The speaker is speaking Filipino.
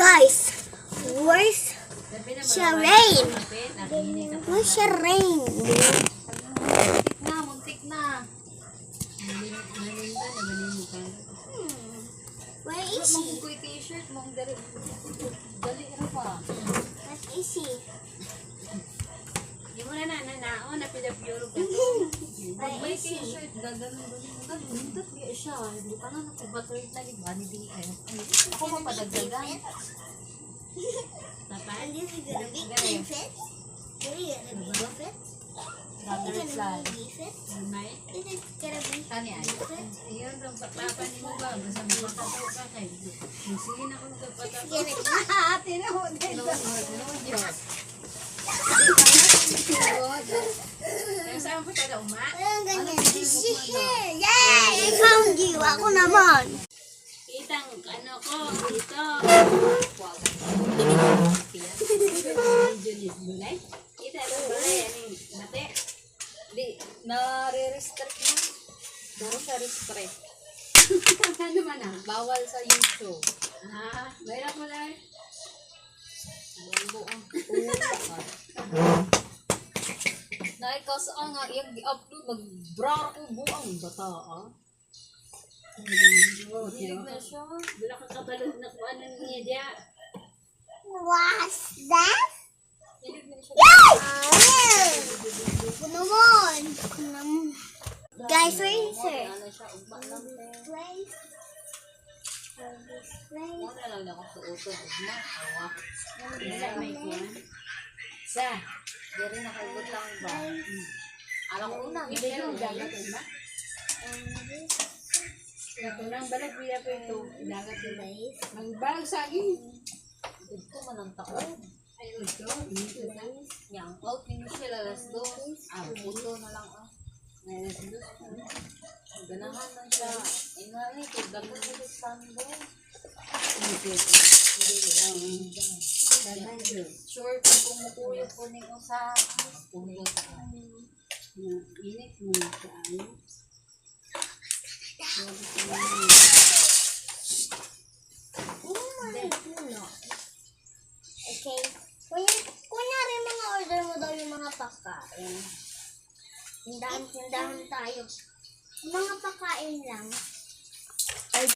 Guys, where's Shireen? Where's Shireen? Muntik na. Where is she? Kung kuy t-shirt mo, dali na pa. What is she? Hindi mo na nananaon, napilapyuro ka. May t-shirt, gaganon. Hindi siya. Hindi pa na nakubattered na iba. Hindi ako mapadagdagan. Tapan? This is gonna be good fit. Really gonna be good fit. Battered slide. Fit. May? Is it gonna be Tani ay. Iyon ang papapan mo ba? Basta magpapataw ka kayo. Sige na kung magpapataw. gonna be? Diyos. Kaya saan po tayo uma? Ang ganyan. Yay! I found you. Ako naman. Kitang ano ko dito. Kita ito ba yan mate? Di, nare-restrict na. Bawal sa restrict. Ano man ah? Bawal sa YouTube. Mayroon mo lang. Buong na ikaw saan nga iyang i-upload mag-bra ko buang bata ah. Hilig na siya. Wala ka kabalog na kung ano niya diya. What's that? Hilig na siya. Ako naman. Guys, where is her? Ano siya, ugma lang tayo. Place. Muna lang ako sa uto. Ugma, awa. Isa may kuwan. Isa. Dari nakagutang ba? Alam ko una. Hindi yung dagat ba? Ito lang balag bila ko ito. Dagat ito. Magbalag sa akin. Ito man ang taon. Ayun ito. Yang out ni Michelle alas 2. Puto na lang ah. Alas 2. Ganahan na siya. Inari ko. Dagat ito sando. Sure kung kumukuyo po niyo sa puno sa init mo sa ano. Okay. Kunyari mga order mo daw yung mga pagkain. Tindahan tayo. Mga pagkain lang.